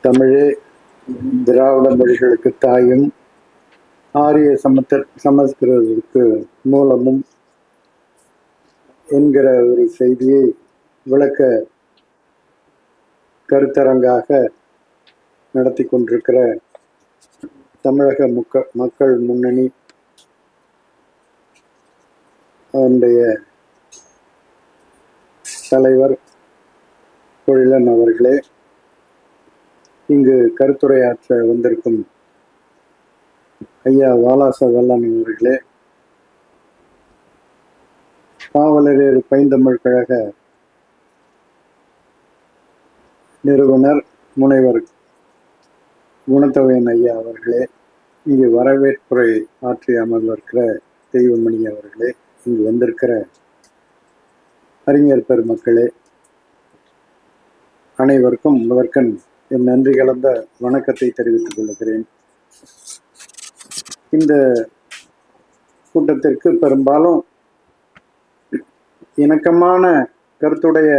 தமிழே திராவிட மொழிகளுக்கு தாயும், ஆரிய சமஸ்கிருதத்துக்கு மூலமும் என்கிற ஒரு செய்தியை விளக்க கருத்தரங்காக நடத்தி கொண்டிருக்கிற தமிழக மக்கள் முன்னணி அதனுடைய தலைவர் பொழிலன் அவர்களே, இங்கு கருத்துரையாற்ற வந்திருக்கும் ஐயா வாலாச வல்லன் அவர்களே, பாவலரேறு பைந்தமிழ் கழக நிறுவனர் முனைவர் குணத்தவையன் ஐயா அவர்களே, இங்கு வரவேற்புரை ஆற்றி அமர்ந்திருக்கிற தெய்வமணி அவர்களே, இங்கு வந்திருக்கிற அறிஞர் பெருமக்களே, அனைவருக்கும் முதற்கண் என் நன்றி கலந்த வணக்கத்தை தெரிவித்துக் கொள்கிறேன். இந்த கூட்டத்திற்கு பெரும்பாலும் இணக்கமான கருத்துடைய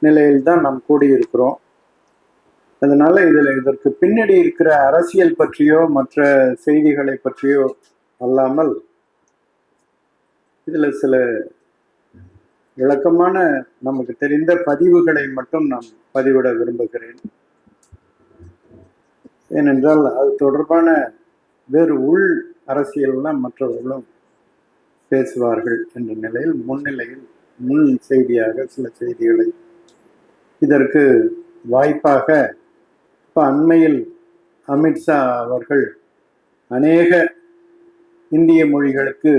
நிலையில்தான் நாம் கூடியிருக்கிறோம். அதனால இதற்கு பின்னாடி இருக்கிற அரசியல் பற்றியோ மற்ற செய்திகளை பற்றியோ அல்லாமல் இதுல சில விளக்கமான நமக்கு தெரிந்த பதிவுகளை மட்டும் நான் பதிவிட விரும்புகிறேன். ஏனென்றால் அது தொடர்பான வேறு உள் அரசியல்லாம் மற்றவர்களும் பேசுவார்கள் என்ற நிலையில் முன் செய்தியாக சில செய்திகளை இதற்கு வாய்ப்பாக இப்ப அண்மையில் அமித்ஷா அவர்கள் அநேக இந்திய மொழிகளுக்கு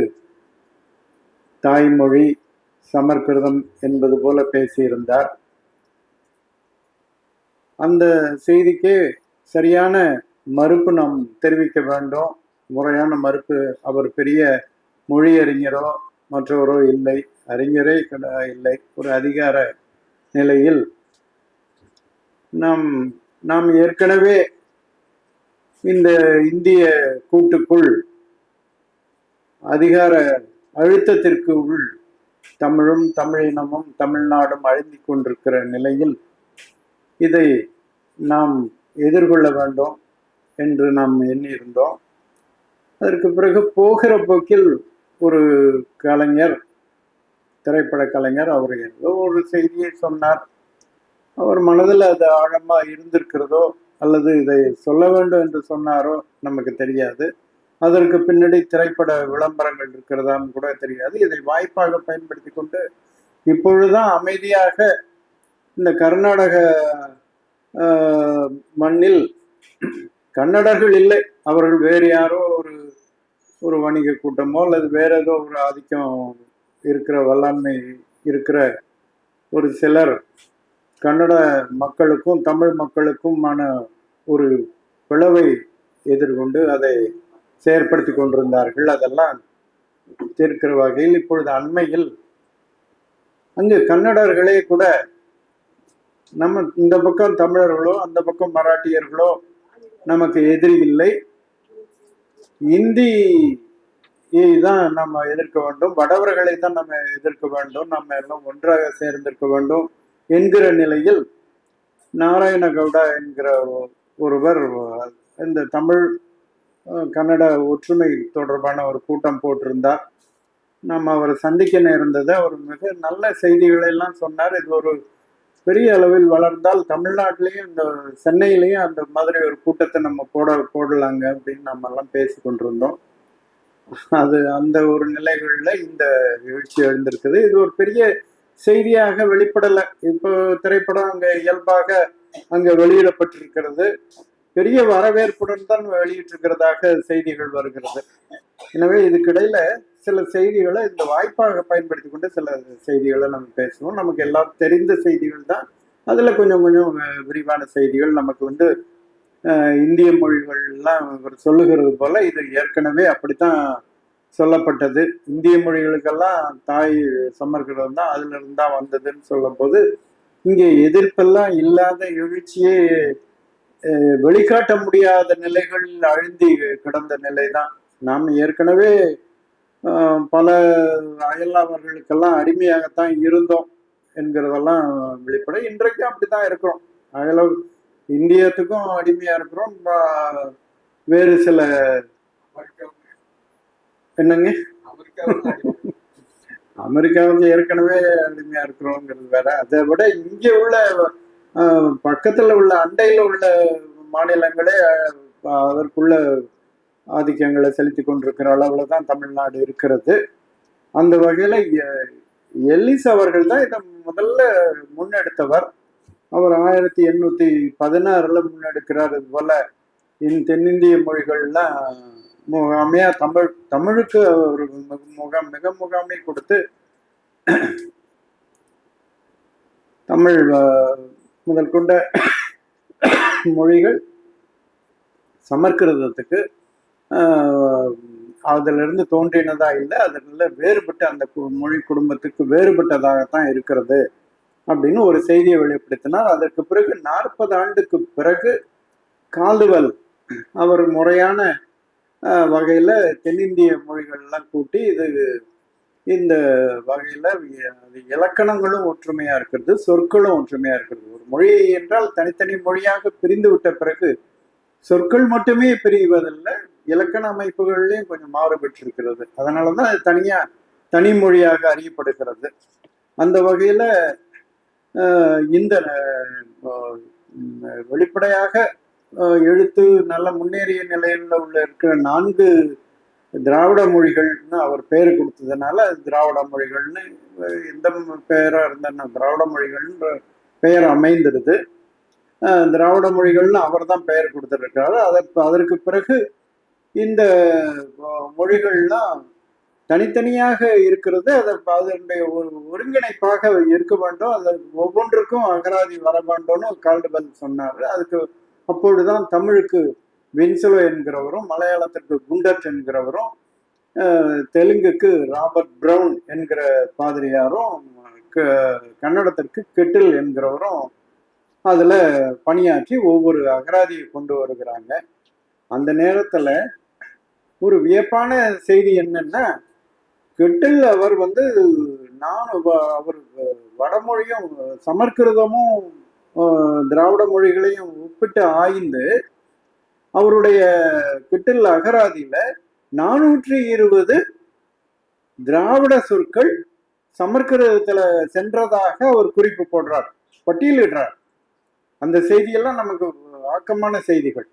தாய்மொழி சமஸ்கிருதம் என்பது போல பேசியிருந்தார். அந்த செய்திக்கு சரியான மறுப்பு நாம் தெரிவிக்க வேண்டும். முறையான மறுப்பு. அவர் பெரிய மொழி அறிஞரோ மற்றவரோ இல்லை, அறிஞரே இல்லை. ஒரு அதிகார நிலையில் நாம் ஏற்கனவே இந்த இந்திய கூட்டுக்குள் அதிகார அழுத்தத்திற்கு உள் தமிழும் தமிழினமும் தமிழ்நாடும் அழுந்தி கொண்டிருக்கிற நிலையில் இதை நாம் எதிர்கொள்ள வேண்டும் என்று நாம் எண்ணியிருந்தோம். அதற்கு பிறகு போகிற போக்கில் ஒரு கலைஞர், திரைப்பட கலைஞர், அவர் ஏதோ ஒரு செய்தியை சொன்னார். அவர் மனதில் அது ஆழமா இருந்திருக்கிறதோ அல்லது இதை சொல்ல வேண்டும் என்று சொன்னாரோ நமக்கு தெரியாது. அதற்கு பின்னாடி திரைப்பட விளம்பரங்கள் இருக்கிறதான்னு கூட தெரியாது. இதை வாய்ப்பாக பயன்படுத்தி கொண்டு இப்பொழுதுதான் அமைதியாக இந்த கர்நாடக மண்ணில் கன்னடர்கள் இல்லை, அவர்கள் வேறு யாரோ ஒரு வணிக கூட்டமோ அல்லது வேற ஏதோ ஒரு ஆதிக்கம் இருக்கிற வல்லாண்மை இருக்கிற ஒரு சிலர் கன்னட மக்களுக்கும் தமிழ் மக்களுக்குமான ஒரு பிளவை எதிர்கொண்டு அதை செயற்படுத்தி கொண்டிருந்தார்கள். அதெல்லாம் தீர்க்கிற வகையில் இப்பொழுது அண்மையில் அங்கு கன்னடர்களே கூட நம்ம இந்த பக்கம் தமிழர்களோ அந்த பக்கம் மராட்டியர்களோ நமக்கு எதிரி இல்லை, இந்தியை தான் நம்ம எதிர்க்க வேண்டும், வடவர்களை தான் நம்ம எதிர்க்க வேண்டும், நம்ம எல்லாம் ஒன்றாக சேர்ந்திருக்க வேண்டும் என்கிற நிலையில் நாராயணகவுடா என்கிற ஒருவர் இந்த தமிழ் கன்னட ஒற்றுமை தொடர்பான ஒரு கூட்டம் போட்டிருந்தார். நாம் அவரை சந்திக்க நேர்ந்தது. அவர் மிக நல்ல செய்திகளை எல்லாம் சொன்னார். இது ஒரு பெரிய அளவில் வளர்ந்தால் தமிழ்நாட்டிலையும் இந்த சென்னையிலையும் அந்த மாதிரி ஒரு கூட்டத்தை நம்ம போடலாங்க அப்படின்னு நம்ம எல்லாம் பேசி கொண்டிருந்தோம். அது அந்த ஒரு நிலைகளில் இந்த எழுச்சி எழுந்திருக்குது. இது ஒரு பெரிய செய்தியாக வெளிப்படலை. இப்போ திரைப்படம் அங்கே இயல்பாக அங்கே வெளியிடப்பட்டிருக்கிறது. பெரிய வரவேற்புடன் தான் வெளியிட்டிருக்கிறதாக செய்திகள் வருகிறது. எனவே இதுக்கிடையில சில செய்திகளை இந்த வாய்ப்பாக பயன்படுத்தி கொண்டு சில செய்திகளை நம்ம பேசுவோம். நமக்கு எல்லாம் தெரிந்த செய்திகள் தான். அதுல கொஞ்சம் விரிவான செய்திகள் நமக்கு இந்திய மொழிகள்லாம் இவர் சொல்லுகிறது போல இது ஏற்கனவே அப்படித்தான் சொல்லப்பட்டது. இந்திய மொழிகளுக்கெல்லாம் தாய் சமஸ்கிருதம் தான், அதுல இருந்தா வந்ததுன்னு சொல்லும் போது இங்கே எதிர்ப்பெல்லாம் இல்லாத எழுச்சியே வெளிக்காட்ட முடியாத நிலைகளில் அழுந்தி கிடந்த நிலைதான். நாம் ஏற்கனவே பல அயலாளர்களுக்கெல்லாம் அடிமையாகத்தான் இருந்தோம். என்கிறதெல்லாம் வெளிப்படை. இன்றைக்கு அப்படித்தான் இருக்கிறோம். அதில் இந்தியத்துக்கும் அடிமையா இருக்கிறோம். வேறு சில என்னங்க, அமெரிக்காவுக்கு ஏற்கனவே அடிமையா இருக்கிறோங்கிறது வேற. அதை விட இங்கே உள்ள பக்கத்துல உள்ள அண்டையில உள்ள மாநிலங்களே அதற்குள்ள ஆதிக்கங்களை செலுத்தி கொண்டிருக்கிற அளவுல தான் தமிழ்நாடு இருக்கிறது. அந்த வகையில எல்லிஸ் அவர்கள் தான் இதை முதல்ல முன்னெடுத்தவர். அவர் 1816 முன்னெடுக்கிறார். இது போல தென்னிந்திய மொழிகள்லாம் முகாமையா தமிழுக்கு ஒரு மிக முகாமை கொடுத்து தமிழ் முதல் கொண்ட மொழிகள் சமஸ்கிருதத்துக்கு அதிலிருந்து தோன்றினதா இல்லை, அதில் வேறுபட்ட அந்த மொழி குடும்பத்துக்கு வேறுபட்டதாகத்தான் இருக்கிறது அப்படின்னு ஒரு செய்தியை வெளிப்படுத்தினார். அதற்கு பிறகு 40 ஆண்டுக்கு பிறகு கால்டுவெல் அவர் முறையான வகையில தென்னிந்திய மொழிகள்லாம் கூட்டி இந்த வகையில இலக்கணங்களும் ஒற்றுமையா இருக்கிறது, சொற்களும் ஒற்றுமையா இருக்கிறது. ஒரு மொழி என்றால் தனித்தனி மொழியாக பிரிந்து விட்ட பிறகு சொற்கள் மட்டுமே பிரிவதில்லை, இலக்கண அமைப்புகள்லையும் கொஞ்சம் மாறுபட்டிருக்கிறது. அதனாலதான் அது தனி மொழியாக அறியப்படுகிறது. அந்த வகையில இந்த வெளிப்படையாக எழுத்து நல்ல முன்னேறிய நிலையில் உள்ள இருக்கிற 4 திராவிட மொழிகள்னு அவர் பெயர் கொடுத்ததுனால திராவிட மொழிகள்னு எந்த பெயரா இருந்தா திராவிட மொழிகள்ன்ற பெயர் அமைந்திருது. திராவிட மொழிகள்னு அவர் தான் பெயர் கொடுத்துருக்கிறாரு. அதற்கு பிறகு இந்த மொழிகள்லாம் தனித்தனியாக இருக்கிறது. அதனுடைய ஒரு ஒருங்கிணைப்பாக இருக்க வேண்டும். அது ஒவ்வொன்றுக்கும் அகராதி வர வேண்டும்னு கால்டுவெல் சொன்னார். அதுக்கு அப்பொழுதுதான் தமிழுக்கு வின்சலோ என்கிறவரும், மலையாளத்திற்கு குண்டட் என்கிறவரும், தெலுங்குக்கு ராபர்ட் பிரவுன் என்கிற பாதிரியாரும், கன்னடத்திற்கு கெட்டில் என்கிறவரும் அதுல பணியாற்றி ஒவ்வொரு அகராதியை கொண்டு வருகிறாங்க. அந்த நேரத்துல ஒரு வியப்பான செய்தி என்னன்னா, கெட்டில் அவர் அவர் வடமொழியும் சமஸ்கிருதமும் திராவிட மொழிகளையும் ஒப்பிட்டு ஆய்ந்து அவருடைய கெட்டில் அகராதியில 420 திராவிட சொற்கள் சமஸ்கிருதத்துல சென்றதாக அவர் குறிப்பு போடுறார், பட்டியலிடுறார். அந்த செய்தியெல்லாம் நமக்கு ஆக்கமான செய்திகள்.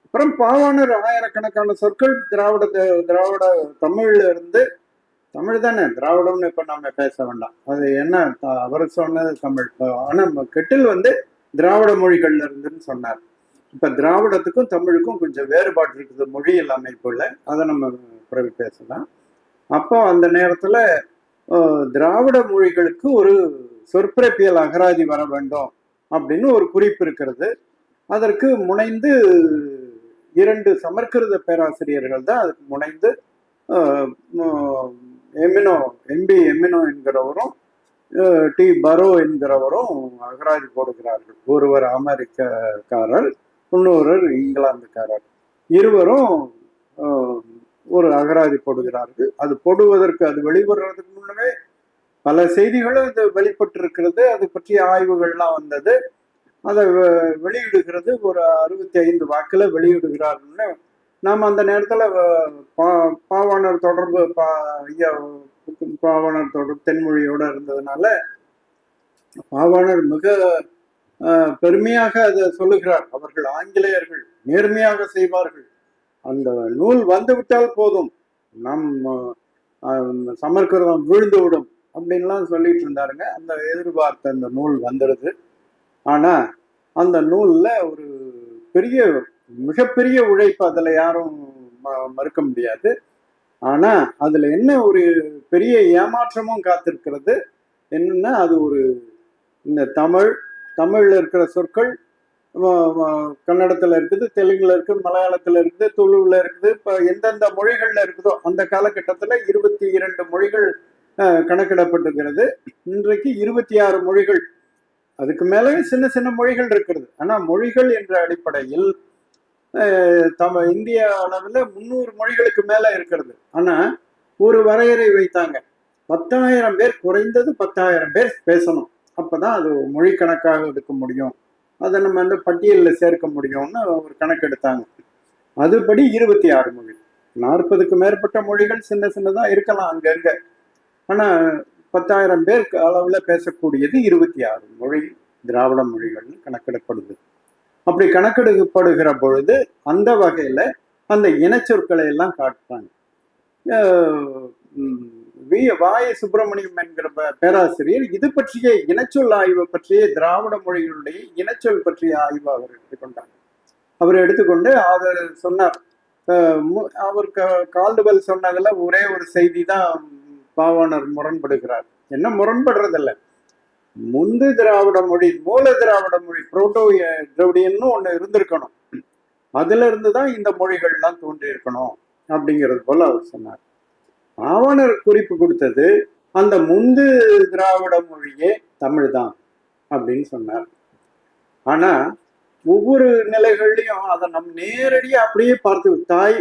அப்புறம் பாவாணர் ஆயிரக்கணக்கான சொற்கள் திராவிட தமிழ்ல இருந்து, தமிழ் தானே திராவிடம்னு இப்ப நம்ம பேச வேண்டாம், அது என்ன அவர் சொன்னது தமிழ். ஆனா கெட்டில் திராவிட மொழிகள்ல இருந்துன்னு சொன்னார். இப்ப திராவிடத்துக்கும் தமிழுக்கும் கொஞ்சம் வேறுபாடு இருக்குது மொழியியல் அமைப்புல, அதை நம்ம பிறகு பேசலாம். அப்போ அந்த நேரத்துல திராவிட மொழிகளுக்கு ஒரு சொற்பிறப்பியல் அகராதி வர வேண்டும் அப்படின்னு ஒரு குறிப்பு இருக்கிறது. அதற்கு முனைந்து 2 சமஸ்கிருத பேராசிரியர்கள் தான் அதுக்கு முனைந்து எம்பி எமினோ என்கிறவரும் டி பரோ என்கிறவரும் அகராதி போடுகிறார்கள். ஒருவர் அமெரிக்காரர், இன்னொருவர் இங்கிலாந்துக்காரர். இருவரும் ஒரு அகராதி போடுகிறார்கள். அது போடுவதற்கு, அது வெளிவடுறதுக்கு முன்னவே பல செய்திகளும் இது வெளிப்பட்டு இருக்கிறது. அது பற்றிய ஆய்வுகள்லாம் வந்தது. அதை வெளியிடுகிறது ஒரு 65 வாக்குல வெளியிடுகிறார்கள்னு நாம் அந்த நேரத்துல பாவாணர் தொடர்பு பாவாணர் தொடர்பு தென்மொழியோட இருந்ததுனால பாவாணர் மிக பெருமையாக அதை சொல்லுகிறார். அவர்கள் ஆங்கிலேயர்கள் நேர்மையாக செய்வார்கள், அந்த நூல் வந்துவிட்டால் போதும், நம் சமஸ்கிருதம் வீழ்ந்து விடும் அப்படின்லாம் சொல்லிட்டு இருந்தாருங்க. அந்த எதிர்பார்த்த அந்த நூல் வந்துடுது. ஆனா அந்த நூல்ல ஒரு மிகப்பெரிய உழைப்பு அதுல யாரும் மறுக்க முடியாது. ஆனா அதுல என்ன ஒரு பெரிய ஏமாற்றமும் காத்திருக்கிறது என்னன்னா, அது இந்த தமிழ்ல இருக்கிற சொற்கள் கன்னடத்துல இருக்குது, தெலுங்குல இருக்குது, மலையாளத்துல இருக்குது, துளுவுல இருக்குது. இப்ப எந்தெந்த மொழிகள்ல இருக்குதோ அந்த காலகட்டத்துல 22 மொழிகள் கணக்கிடப்பட்டிருக்கிறது. இன்றைக்கு 26 மொழிகள், அதுக்கு மேலே சின்ன சின்ன மொழிகள் இருக்கிறது. ஆனா மொழிகள் என்ற அடிப்படையில் இந்திய அளவுல 300 மொழிகளுக்கு மேல இருக்கிறது. ஆனா ஒரு வரையறை வைத்தாங்க, 10,000 பேர், குறைந்தது 10,000 பேர் பேசணும். அப்பதான் அது மொழி கணக்காக எடுக்க முடியும், அதை நம்ம அந்த பட்டியலில் சேர்க்க முடியும்னு ஒரு கணக்கு எடுத்தாங்க. அதுபடி 26 மொழி. 40க்கு மேற்பட்ட மொழிகள் சின்ன சின்னதா இருக்கலாம் அங்கங்க. ஆனா 10,000 பேர் அளவுல பேசக்கூடியது 26 மொழி திராவிட மொழிகள்னு கணக்கிடப்படுது. அப்படி கணக்கெடுக்கப்படுகிற பொழுது அந்த வகையில அந்த இனச்சொற்களை எல்லாம் காட்டுறாங்க. வாய சுப்பிரமணியம் என்கிற பேராசிரியர் இது பற்றிய இனச்சொல் ஆய்வு பற்றிய திராவிட மொழிகளுடைய இனச்சொல் பற்றிய ஆய்வு அவர் எடுத்துக்கொண்டார். அவர் எடுத்துக்கொண்டு அதை சொன்னார். அவர் கால்டுவெல் சொன்னதுல ஒரே ஒரு செய்தி தான் பாவாணர் முரண்படுகிறார். என்ன முரண்படுறதில்ல, முந்து திராவிட மொழி, மூல திராவிட மொழி, புரோட்டோ திராவிடியன்னு ஒண்ணு இருந்திருக்கணும், அதுல இருந்துதான் இந்த மொழிகள்லாம் தோன்றி இருக்கணும் அப்படிங்கிறது போல அவர் சொன்னார். பாவாணர் குறிப்பு கொடுத்தது அந்த முந்து திராவிட மொழியே தமிழ் தான் அப்படின்னு சொன்னார். ஆனா ஒவ்வொரு நிலைகள்லையும் அதை நம்ம நேரடியா அப்படியே பார்த்து தாய்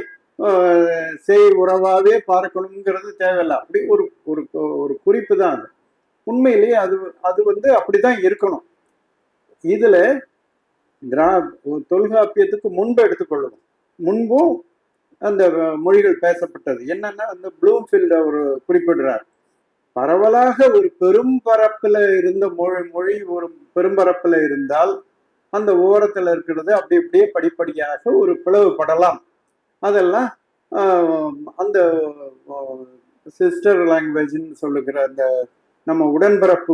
செய் உறவாவே பார்க்கணுங்கிறது தேவையில்லை. அப்படி ஒரு ஒரு குறிப்பு தான் அது. உண்மையிலேயே அது அது அப்படிதான் இருக்கணும். இதுல தொல்காப்பியத்துக்கு முன்பு எடுத்துக்கொள்ளும், முன்பும் அந்த மொழிகள் பேசப்பட்டது. என்னன்னா அந்த ப்ளூம்ஃபீல்ட் அவர் குறிப்பிடுறார், பரவலாக ஒரு பெரும்பரப்புல இருந்த மொழி ஒரு பெரும்பரப்புல இருந்தால் அந்த ஓரத்துல இருக்கிறது அப்படி அப்படியே படிப்படியாக ஒரு பிளவுபடலாம். அதெல்லாம் அந்த சிஸ்டர் லாங்குவேஜ்ன்னு சொல்லுகிற அந்த நம்ம உடன்பிறப்பு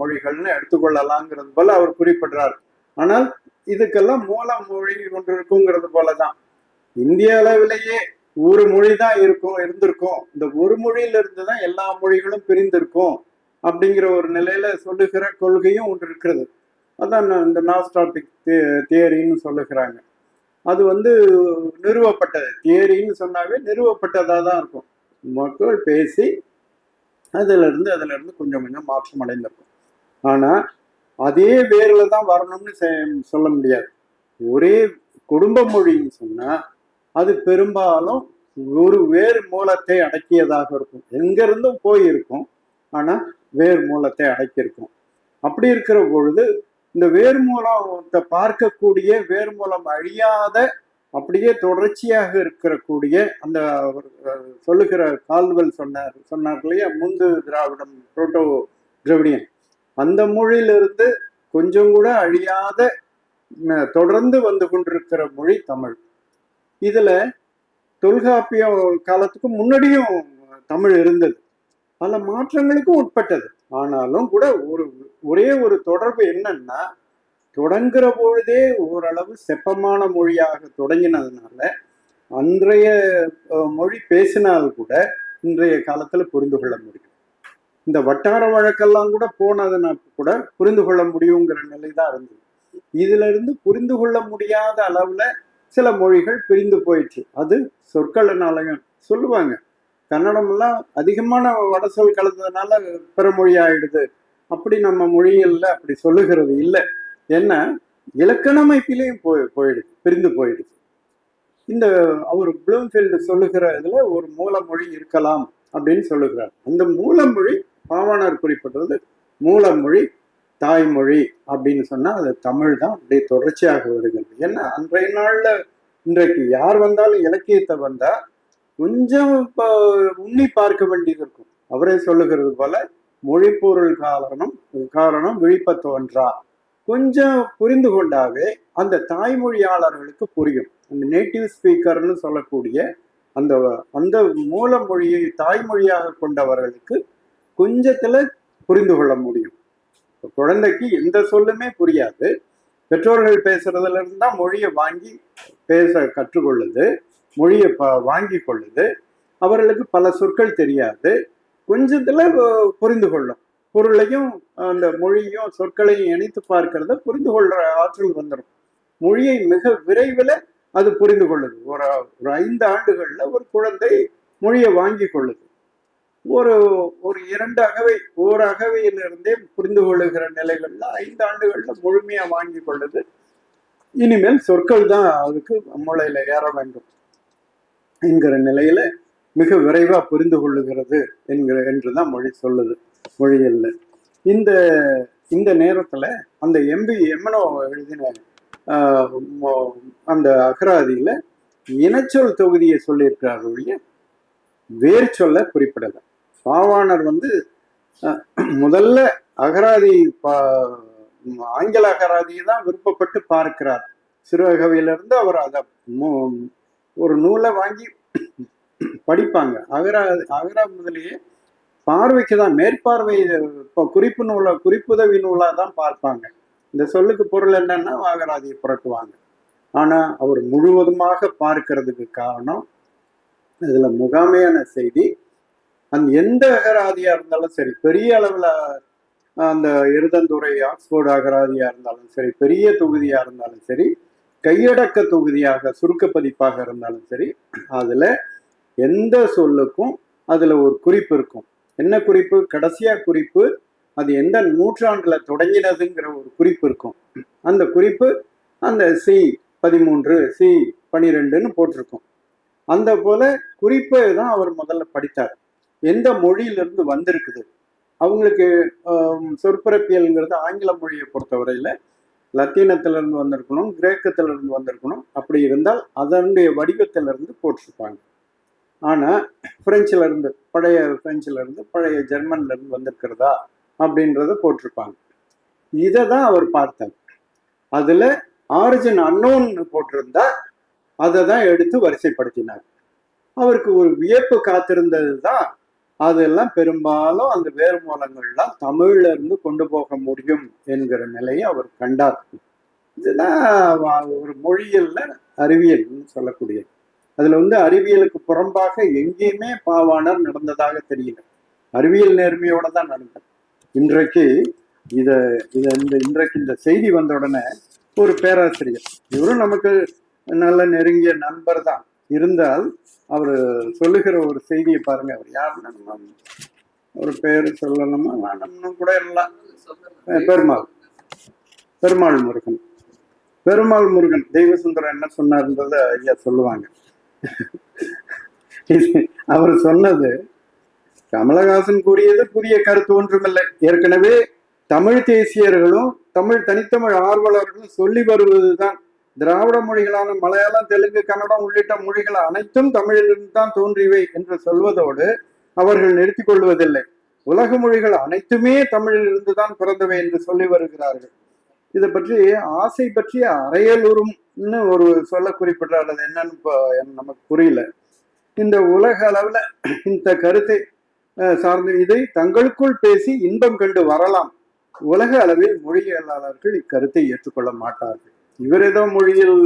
மொழிகள்னு எடுத்துக்கொள்ளலாங்கிறது போல அவர் குறிப்பிடுறார். ஆனால் இதுக்கெல்லாம் மூல மொழி ஒன்று இருக்குங்கிறது போலதான் இந்திய அளவிலேயே ஒரு மொழி தான் இருந்திருக்கும், இந்த ஒரு மொழியில இருந்துதான் எல்லா மொழிகளும் பிரிந்திருக்கும் அப்படிங்கிற ஒரு நிலையில சொல்லுகிற கொள்கையும் ஒன்று இருக்கிறது. அதான் இந்த நாஸ்டாட்டிக் தியரின்னு சொல்லுகிறாங்க. அது நிறுவப்பட்டது. தியரின்னு சொன்னாவே நிறுவப்பட்டதா தான் இருக்கும். மக்கள் பேசி அதுல இருந்து கொஞ்சம் கொஞ்சம் மாற்றம் அடைந்திருக்கும். ஆனா அதே வேர்ல தான் வரணும்னு சொல்ல முடியாது. ஒரே குடும்ப மொழின்னு சொன்னா அது பெரும்பாலும் ஒரு வேறு மூலத்தை அடக்கியதாக இருக்கும். எங்க இருந்தும் போயிருக்கும், ஆனா வேறு மூலத்தை அடக்கியிருக்கும். அப்படி இருக்கிற பொழுது இந்த வேறு மூலத்தை பார்க்கக்கூடிய, வேறு மூலம் அழியாத, அப்படியே தொடர்ச்சியாக இருக்கக்கூடிய அந்த சொல்லுகிற கால்டுவெல் சொன்னார் இல்லையா, முந்து திராவிடம், புரோட்டோ திராவிடியன், அந்த மொழியிலிருந்து கொஞ்சம் கூட அழியாத தொடர்ந்து வந்து கொண்டிருக்கிற மொழி தமிழ். இதுல தொல்காப்பிய காலத்துக்கு முன்னாடியும் தமிழ் இருந்தது, பல மாற்றங்களுக்கும் உட்பட்டது. ஆனாலும் கூட ஒரே ஒரு தொடர்பு என்னன்னா, தொடங்குற பொழுதே ஓரளவு செப்பமான மொழியாக தொடங்கினதுனால அன்றைய மொழி பேசினால் கூட இன்றைய காலத்துல புரிந்து கொள்ள முடியும். இந்த வட்டார வழக்கெல்லாம் கூட போனதுனா கூட புரிந்து கொள்ள முடியுங்கிற நிலை தான் இருந்தது. இதுல இருந்து புரிந்து கொள்ள முடியாத அளவுல சில மொழிகள் பிரிந்து போயிடுச்சு. அது சொற்களினாலையும் சொல்லுவாங்க. கன்னடம் எல்லாம் அதிகமான வட சொல் கலந்ததுனால பிறமொழி ஆயிடுது, அப்படி நம்ம மொழிகள்ல அப்படி சொல்லுகிறது இல்லை. என்ன இலக்கண அமைப்பிலையும் போயிடுது, பிரிந்து போயிடுது. இந்த அவர் ப்ளூம்ஃபீல்டு சொல்லுகிற இதுல ஒரு மூல மொழி இருக்கலாம் அப்படின்னு சொல்லுகிறார். அந்த மூலமொழி பாவாணர் குறிப்பிட்டது மூலமொழி தாய்மொழி அப்படின்னு சொன்னா அது தமிழ் தான். அப்படியே தொடர்ச்சியாக வருகிறது. ஏன்னா அன்றைய நாள்ல இன்றைக்கு யார் வந்தாலும் இலக்கியத்தை வந்தா கொஞ்சம் உண்ணி பார்க்க வேண்டியது இருக்கும். அவரே சொல்லுகிறது போல மொழிப்பொருள் காரணம் விழிப்பத்தோன்றா. கொஞ்சம் புரிந்து கொண்டாவே அந்த தாய்மொழியாளர்களுக்கு புரியும். அந்த நேட்டிவ் ஸ்பீக்கர்னு சொல்லக்கூடிய அந்த அந்த மூல மொழியை தாய்மொழியாக கொண்டவர்களுக்கு கொஞ்சத்துல புரிந்து கொள்ள முடியும். குழந்தைக்கு எந்த சொல்லுமே புரியாது, பெற்றோர்கள் பேசுறதுல இருந்தா மொழியை வாங்கி பேச கற்றுக்கொள்ளுது, மொழியை வாங்கி கொள்ளுது. அவர்களுக்கு பல சொற்கள் தெரியாது, கொஞ்சத்துல புரிந்து கொள்ளும். பொருளையும் அந்த மொழியும் சொற்களையும் இணைத்து பார்க்கறத புரிந்து கொள்ற ஆற்றல் வந்துடும். மொழியை மிக விரைவில் அது புரிந்து கொள்ளுது. ஒரு 5 ஆண்டுகள்ல ஒரு குழந்தை மொழியை வாங்கி கொள்ளுது. ஒரு 2 அகவை, ஓர் அகவையிலிருந்தே புரிந்து கொள்ளுகிற நிலைகள்ல 5 ஆண்டுகள்ல முழுமையா வாங்கி கொள்ளுது. இனிமேல் சொற்கள் தான் அதுக்கு மூளையில ஏற வேண்டும் என்கிற நிலையில மிக விரைவா புரிந்து கொள்ளுகிறது என்றுதான் மொழி சொல்லுது. மொழியல்ல இந்த இந்த நேரத்துல அந்த எம்என்ஓ எழுதின அந்த அகராதியில இனச்சொல் தொகுதியை சொல்லியிருக்கிறார் ஒழிய வேர் சொல்ல குறிப்பிடல. பாவாணர் முதல்ல அகராதி ஆங்கில அகராதியை தான் விருப்பப்பட்டு பார்க்கிறார். சிறுகவியிலிருந்து அவர் அதை ஒரு நூலை வாங்கி படிப்பாங்க. அகரா முதலியே பார்வைக்கு தான், மேற்பார்வை குறிப்பு நூலை குறிப்புதவி நூலா தான் பார்ப்பாங்க. இந்த சொல்லுக்கு பொருள் என்னன்னா அகராதியை புரட்டுவாங்க. ஆனா அவர் முழுவதுமாக பார்க்கிறதுக்கு காரணம் இதுல முகாமையான செய்தி. எந்த அகராதியா இருந்தாலும் சரி, பெரிய அளவுல அந்த இருதந்துறை ஆக்ஸ்போர்டு அகராதியா இருந்தாலும் சரி, பெரிய தொகுதியா இருந்தாலும் சரி, கையடக்க தொகுதியாக சுருக்க பதிப்பாக இருந்தாலும் சரி, அதுல எந்த சொல்லுக்கும் அதுல ஒரு குறிப்பு இருக்கும். என்ன குறிப்பு? கடைசியா குறிப்பு அது எந்த நூற்றாண்டுல தொடங்கினதுங்கிற ஒரு குறிப்பு இருக்கும். அந்த குறிப்பு அந்த C13 C12ன்னு போட்டிருக்கும். அந்த போல குறிப்பை தான் அவர் முதல்ல படித்தார். எந்த மொழியிலிருந்து வந்திருக்குது அவங்களுக்கு. சொற்பிறப்பியல்ங்கிறது ஆங்கில மொழியை பொறுத்தவரையில லத்தீனத்திலிருந்து வந்திருக்கணும், கிரேக்கத்திலிருந்து வந்திருக்கணும். அப்படி இருந்தால் அதனுடைய வடிவத்திலிருந்து போட்டிருப்பாங்க. ஆனா பிரெஞ்சுல இருந்து, பழைய பிரெஞ்சுல இருந்து, பழைய ஜெர்மன்ல இருந்து வந்திருக்கிறதா அப்படின்றத போட்டிருப்பாங்க. இதை தான் அவர் பார்த்தார். அதுல ஆரிஜின் அன்னோன்னு போட்டிருந்தா அதை தான் எடுத்து வரிசைப்படுத்தினார். அவருக்கு ஒரு வியப்பு காத்திருந்தது தான், அதெல்லாம் பெரும்பாலும் அந்த வேறு மூலங்கள்லாம் தமிழ்ல இருந்து கொண்டு போக முடியும் என்கிற நிலையை அவர் கண்டார். இதுதான் ஒரு மொழியியல்ல அறிவியல்னு சொல்லக்கூடியது. அதுல அறிவியலுக்கு புறம்பாக எங்கேயுமே பாவாணர் நடந்ததாக தெரியல. அறிவியல் நேர்மையோட தான் நடந்தது. இன்றைக்கு இன்றைக்கு இந்த செய்தி வந்த உடனே ஒரு பேராசிரியர், இவரும் நமக்கு நல்ல நெருங்கிய நண்பர் தான் இருந்தால், அவர் சொல்லுகிற ஒரு செய்தியை பாருங்க. அவர் யாருன்னா, நம்ம ஒரு பேரு சொல்லணுமா வேணும்னு கூட எல்லாம், பெருமாள் முருகன் தெய்வசுந்தரம் என்ன சொன்னார்ன்றத ஐயா சொல்லுவாங்க. அவர் சொன்னது, கமலஹாசன் கூறியது புதிய கருத்து ஒன்றுமில்லை. ஏற்கனவே தமிழ் தேசியர்களும் தமிழ் தனித்தமிழ் ஆர்வலர்களும் சொல்லி வருவதுதான், திராவிட மொழிகளான மலையாளம், தெலுங்கு, கன்னடம் உள்ளிட்ட மொழிகள் அனைத்தும் தமிழிலிருந்து தான் தோன்றியவை என்று சொல்வதோடு அவர்கள் நிறுத்திக் கொள்வதில்லை. உலக மொழிகள் அனைத்துமே தமிழிலிருந்து தான் பிறந்தவை என்று சொல்லி வருகிறார்கள். இதை பற்றி ஆசை பற்றிய அறையலுறும்னு ஒரு சொல்ல குறிப்பிட்டார். அது என்னன்னு நமக்கு புரியல. இந்த உலக அளவுல இந்த கருத்தை சார்ந்து இதை தங்களுக்குள் பேசி இன்பம் கண்டு வரலாம். உலக அளவில் மொழியியலாளர்கள் இக்கருத்தை ஏற்றுக்கொள்ள மாட்டார்கள். இவர் ஏதோ மொழியில்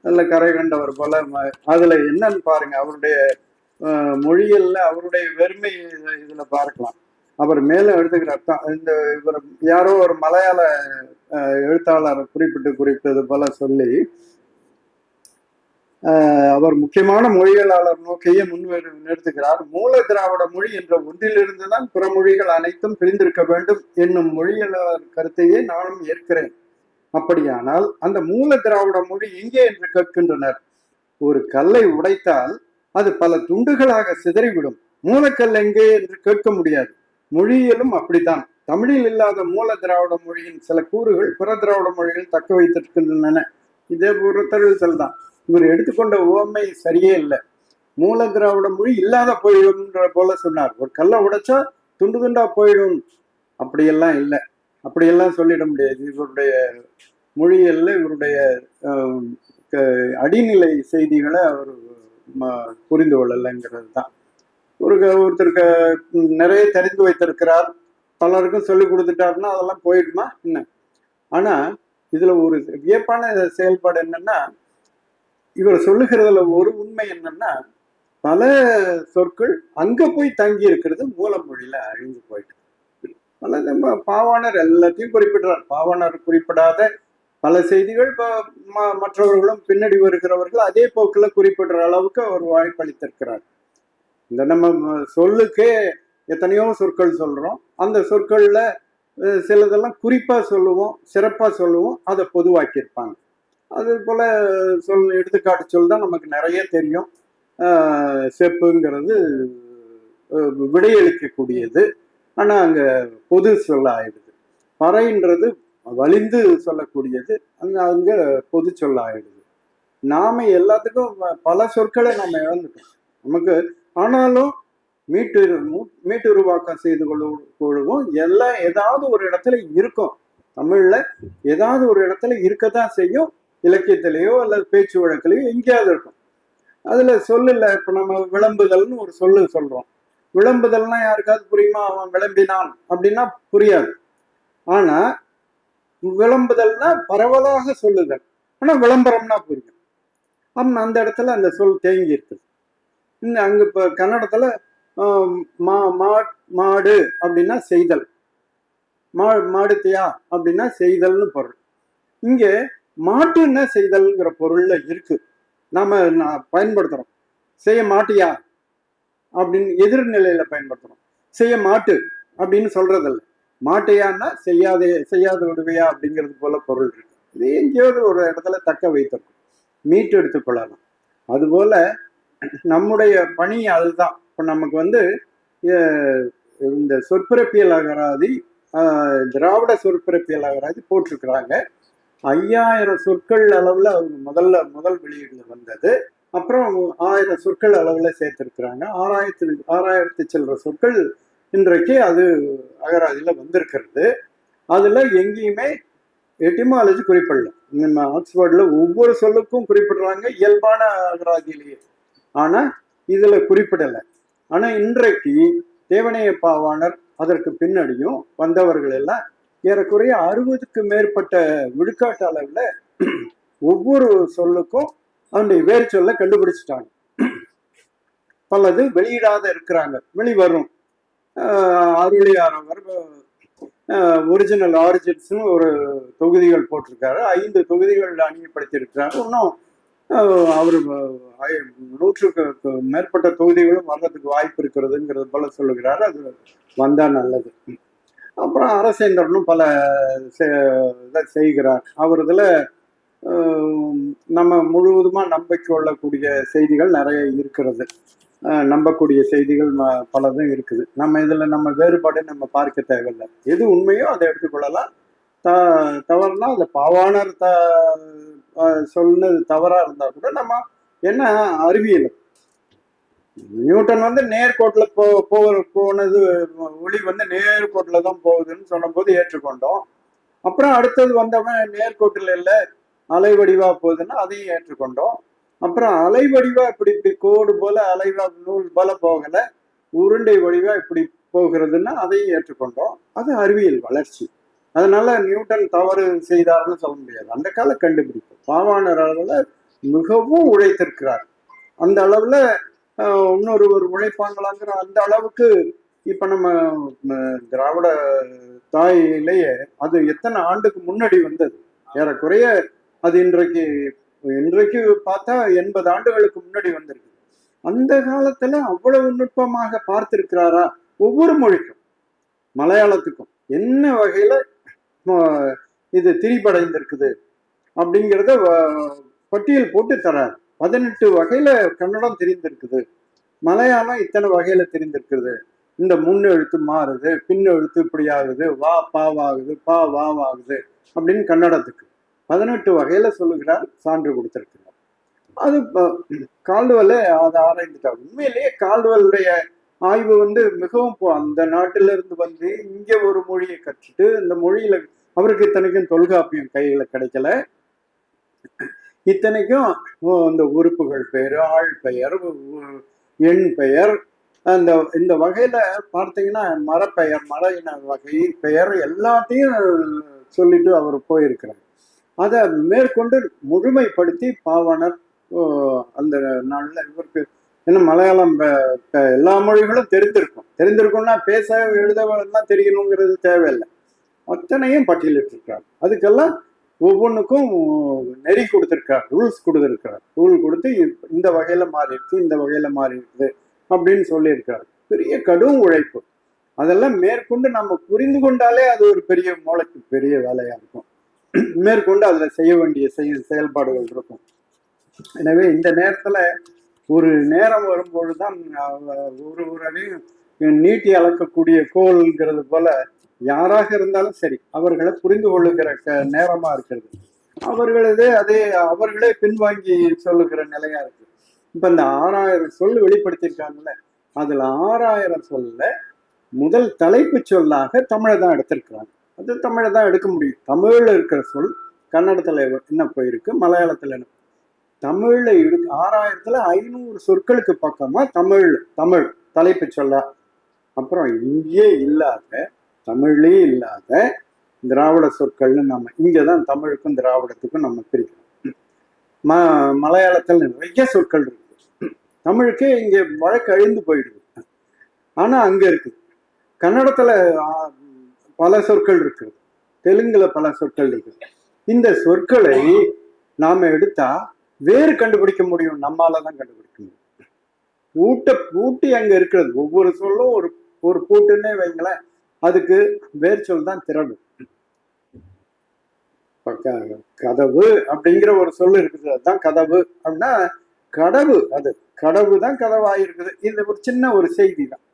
நல்ல கரை கண்டவர் போல. அதுல என்னன்னு பாருங்க, அவருடைய மொழியல்ல அவருடைய வெறுமை இதுல பார்க்கலாம். அவர் மேல எழுதுகிறார். இந்த இவர் யாரோ ஒரு மலையாள எழுத்தாளர் குறிப்பிட்டது போல சொல்லி, அவர் முக்கியமான மொழியலாளர் நோக்கையே நிறுத்துகிறார். மூல திராவிட மொழி என்ற ஒன்றிலிருந்துதான் பிற மொழிகள் அனைத்தும் பிரிந்திருக்க வேண்டும் என்னும் மொழியலாளர் கருத்தையே நானும் ஏற்கிறேன். அப்படியானால் அந்த மூல திராவிட மொழி எங்கே என்று கேட்கின்றனர். ஒரு கல்லை உடைத்தால் அது பல துண்டுகளாக சிதறிவிடும். மூலக்கல் எங்கே என்று கேட்க முடியாது. மொழியியலும் அப்படித்தான். தமிழில் இல்லாத மூல திராவிட மொழியின் சில கூறுகள் பிற திராவிட மொழிகள் தக்க வைத்திருக்கின்றன. இதே ஒரு தழுவல் தான். இவர் எடுத்துக்கொண்ட உவமை சரியே இல்லை. மூல திராவிட மொழி இல்லாத போயிடும்ன்ற போல சொன்னார். ஒரு கல்லை உடைச்சா துண்டு துண்டா போயிடும், அப்படியெல்லாம் இல்லை. அப்படியெல்லாம் சொல்லிட முடியாது. இவருடைய மொழியல்ல இவருடைய அடிநிலை செய்திகளை அவர் புரிந்து கொள்ளலைங்கிறது தான். ஒருத்தருக்கு நிறைய தெரிந்து வைத்திருக்கிறார், பலருக்கும் சொல்லி கொடுத்துட்டாருன்னா அதெல்லாம் போயிடுமா என்ன? ஆனா இதுல ஒரு வியப்பான செயல்பாடு என்னன்னா, இவர் சொல்லுகிறதுல ஒரு உண்மை என்னன்னா, பல சொற்கள் அங்க போய் தங்கி இருக்கிறது மூல மொழியில அழிந்து போயிட்டு. பல பாவாணர் எல்லாத்தையும் குறிப்பிடுறார். பாவாணர் குறிப்பிடாத பல செய்திகள் மற்றவர்களும் பின்னாடி வருகிறவர்கள் அதே போக்குல குறிப்பிடுற அளவுக்கு அவர் வாய்ப்பளித்திருக்கிறார். இந்த நம்ம சொல்லுக்கே எத்தனையோ சொற்கள் சொல்றோம். அந்த சொற்கள்ல சிலதெல்லாம் குறிப்பா சொல்லுவோம், சிறப்பா சொல்லுவோம், அதை பொதுவாக்கியிருப்பாங்க. அது போல எடுத்துக்காட்டு சொல் தான் நமக்கு நிறைய தெரியும். செப்புங்கிறது விடையளிக்கக்கூடியது, ஆனா அங்க பொது சொல்ல ஆயிடுது. பறைன்றது வலிந்து சொல்லக்கூடியது, அங்க பொது சொல்ல ஆயிடுது. நாம எல்லாத்துக்கும் பல சொற்களை நம்ம இழந்துட்டோம் நமக்கு. ஆனாலும் மீட்டுருவாக்கம் செய்து கொள்ளுவோம். எல்லாம் ஏதாவது ஒரு இடத்துல இருக்கும். தமிழ்ல ஏதாவது ஒரு இடத்துல இருக்கத்தான் செய்யும். இலக்கியத்திலேயோ அல்லது பேச்சு வழக்கிலேயோ எங்கேயாவது இருக்கும். அதுல சொல்லல. இப்ப நம்ம விளம்புதல்னு ஒரு சொல்லு சொல்றோம். விளம்புதல்னா யாருக்காவது புரியுமா? அவன் விளம்பினான் அப்படின்னா புரியாது. ஆனா விளம்புதல்னா பரவலாக சொல்லுதல். ஆனா விளம்பரம்னா புரியும். அந்த இடத்துல அந்த சொல் தேங்கி இருக்குது. அங்க இப்ப கன்னடத்துல மாடு அப்படின்னா செய்தல், மாடுத்தியா அப்படின்னா செய்தல்னு பொருள். இங்க மாட்டுன்னா செய்தல்ங்கிற பொருள்ல இருக்கு. நாம பயன்படுத்துறோம். செய்ய மாட்டியா அப்படின்னு எதிர்நிலையில பயன்படுத்துறோம். செய்ய மாட்டு அப்படின்னு சொல்றதில்ல. மாட்டையான்னா செய்யாத விடுவையா அப்படிங்கிறது போல பொருள் இருக்கு. இது எங்கேயாவது ஒரு இடத்துல தக்க வைத்திருக்கும், மீட்டு எடுத்துக்கொள்ளலாம். அதுபோல நம்முடைய பணி அதுதான். இப்ப நமக்கு இந்த சொற்பிறப்பியல் அகராதி, திராவிட சொற்பிறப்பியல் அகராதி போட்டிருக்கிறாங்க. 5000 சொற்கள் அளவுல அவங்க முதல் வெளியீடுல வந்தது. அப்புறம் 1000 சொற்கள் அளவுல சேர்த்திருக்கிறாங்க. 6000 சில்லற சொற்கள் இன்றைக்கு அது அகராதியில வந்திருக்கிறது. அதுல எங்கேயுமே எட்டிமாலஜி குறிப்பிடல. நம்ம ஆக்ஸ்போர்ட்ல ஒவ்வொரு சொல்லுக்கும் குறிப்பிடுறாங்க இயல்பான அகராதியிலேயே, ஆனா இதுல குறிப்பிடல. ஆனா இன்றைக்கு தேவனைய பாவாணர் அதற்கு பின்னாடியும் வந்தவர்கள் எல்லாம் ஏறக்குறைய 60க்கு மேற்பட்ட விழுக்காட்டு அளவுல ஒவ்வொரு சொல்லுக்கும் அவனுடைய வேறு சொல்ல கண்டுபிடிச்சிட்டாங்க. பலது வெளியிடாத இருக்கிறாங்க, வெளிவரும். அருளியாரவர் ஒரிஜினல் ஆரிஜின்ஸ்னு ஒரு தொகுதிகள் போட்டிருக்காரு. 5 தொகுதிகள் அணியப்படுத்தி இருக்கிறாரு. இன்னும் அவர் 100க்கு மேற்பட்ட தொகுதிகளும் வர்றதுக்கு வாய்ப்பு இருக்கிறதுங்கிறது போல சொல்லுகிறாரு. அது வந்தா நல்லது. அப்புறம் அரசேந்திரனும் பல இதை செய்கிறார். அவர் இதுல நம்ம முழுவதுமா நம்பிக்கை கொள்ளக்கூடிய செய்திகள் நிறைய இருக்கிறது. நம்பக்கூடிய செய்திகள் பலதும் இருக்குது. நம்ம இதுல நம்ம வேறுபாடு நம்ம பார்க்க தேவையில்லை. எது உண்மையோ அதை எடுத்துக்கொள்ளலாம். தவறுனா அந்த பாவாணர் சொன்னது தவறா இருந்தா கூட நம்ம என்ன அறிவியல். நியூட்டன் நேர்கோட்டுல போனது, ஒளி நேர்கோட்டுல தான் போகுதுன்னு சொன்ன போது ஏற்றுக்கொண்டோம். அப்புறம் அடுத்தது வந்தவன் நேர்கோட்டுல இல்லை அலை வடிவா போகுதுன்னா அதையும் ஏற்றுக்கொண்டோம். அப்புறம் அலை வடிவா இப்படி கோடு போல அலைவா நூல் போல போகல, உருண்டை வடிவா இப்படி போகிறதுன்னா அதையும் ஏற்றுக்கொண்டோம். அது அறிவியல் வளர்ச்சி. அதனால நியூட்டன் தவறு செய்தார்னு சொல்ல முடியாது. அந்த கால கண்டுபிடிப்பு. பாவாணர் அளவுல மிகவும் உழைத்திருக்கிறார். அந்த அளவுல இன்னொரு உழைப்பாங்களாங்கிற அந்த அளவுக்கு இப்ப நம்ம திராவிட தாயிலேயே அது எத்தனை ஆண்டுக்கு முன்னாடி வந்தது. ஏறக்குறைய அது இன்றைக்கு பார்த்தா 80 ஆண்டுகளுக்கு முன்னாடி வந்திருக்கு. அந்த காலத்துல அவ்வளவு நுட்பமாக பார்த்திருக்கிறாரா? ஒவ்வொரு மொழிக்கும், மலையாளத்துக்கும் என்ன வகையில இது திரிபடைந்திருக்குது அப்படிங்கிறத பட்டியல் போட்டு தரார். 18 வகையில கன்னடம் தெரிந்திருக்குது, மலையாளம் இத்தனை வகையில தெரிந்திருக்குது. இந்த முன்னெழுத்து மாறுது, பின்னெழுத்து இப்படி ஆகுது, வா பாவாகுது, பா வாவாகுது அப்படின்னு கன்னடத்துக்கு 18 வகையில சொல்லுகிறார், சான்று கொடுத்திருக்கிறார். அது கால்டுவெல் அதை ஆராய்ந்துட்டார். உண்மையிலேயே கால்டுவெல்லுடைய ஆய்வு மிகவும் அந்த நாட்டில இருந்து இங்க ஒரு மொழியை கற்றுட்டு இந்த மொழியில அவருக்கு இத்தனைக்கும் தொல்காப்பியம் கையில கிடைக்கல. இத்தனைக்கும் இந்த உறுப்புகள் பெயர், ஆள் பெயர், எண் பெயர், இந்த வகையில பார்த்தீங்கன்னா மரப்பெயர், மர இன வகை பெயர் எல்லாத்தையும் சொல்லிட்டு அவர் போயிருக்கிறார். அதை மேற்கொண்டு முழுமைப்படுத்தி பாவாணர் அந்த நாள்ல இவருக்கு என்ன மலையாளம் எல்லா மொழிகளும் தெரிந்திருக்கும்னா பேச எழுத எல்லாம் தெரியணுங்கிறது தேவையில்லை. அத்தனையும் பட்டியலிட்டிருக்கார். அதுக்கெல்லாம் ஒவ்வொன்றுக்கும் நெறி கொடுத்திருக்கார், ரூல்ஸ் கொடுத்திருக்கிறார். ரூல் கொடுத்து இந்த வகையில மாறி இருக்கு, இந்த வகையில மாறி இருக்குது அப்படின்னு சொல்லியிருக்காரு. பெரிய கடும் உழைப்பு. அதெல்லாம் மேற்கொண்டு நம்ம புரிந்து கொண்டாலே அது ஒரு பெரிய மூளைக்கு பெரிய வேலையா இருக்கும். மேற்கொண்டு அதுல செய்ய வேண்டிய செயல்பாடுகள் இருக்கும். எனவே இந்த நேரத்துல ஒரு நேரம் வரும்பொழுதுதான் ஒருவரையும் நீட்டி அளக்கக்கூடிய கோல்ங்கிறது போல யாராக இருந்தாலும் சரி அவர்களை புரிந்து கொள்ளுகிற நேரமா இருக்கிறது. அவர்களே பின்வாங்கி சொல்லுகிற நிலையா இருக்கு. இப்ப இந்த 6000 சொல் வெளிப்படுத்தியிருக்காங்கல்ல, அதுல 6000 சொல்ல முதல் தலைப்பு சொல்லாக தமிழை தான் எடுத்திருக்கிறாங்க. அது தமிழை தான் எடுக்க முடியும். தமிழ்ல இருக்கிற சொல் கன்னடத்துல என்ன போயிருக்கு, மலையாளத்துல என்ன, தமிழ்ல 6000த்துல 500 சொற்களுக்கு பக்கமா தமிழ் தலைப்பு சொல்லா. அப்புறம் இங்கே இல்லாத, தமிழ்லயே இல்லாத திராவிட சொற்கள்னு நம்ம இங்கதான் தமிழுக்கும் திராவிடத்துக்கும் நம்ம பிரிக்கிறோம். மலையாளத்தில் நிறைய சொற்கள் இருக்குது. தமிழுக்கு இங்க வழக்கு அழிந்து போயிடுது, ஆனா அங்க இருக்குது. கன்னடத்துல பல சொற்கள் இருக்குது, தெலுங்குல பல சொற்கள் இருக்குது. இந்த சொற்களை நாம எடுத்தா வேறு கண்டுபிடிக்க முடியும், நம்மாலதான் கண்டுபிடிக்க முடியும். பூட்டி அங்க இருக்கிறது. ஒவ்வொரு சொல்லும் ஒரு பூட்டுன்னே வைங்களேன், அதுக்கு வேர் சொல் தான் திறவு. கதவு அப்படிங்கிற ஒரு சொல் இருக்குது, அதுதான் கதவு அப்படின்னா கடவு. அது கடவு தான் கதவாயிருக்குது. இது ஒரு சின்ன ஒரு செய்தி தான்.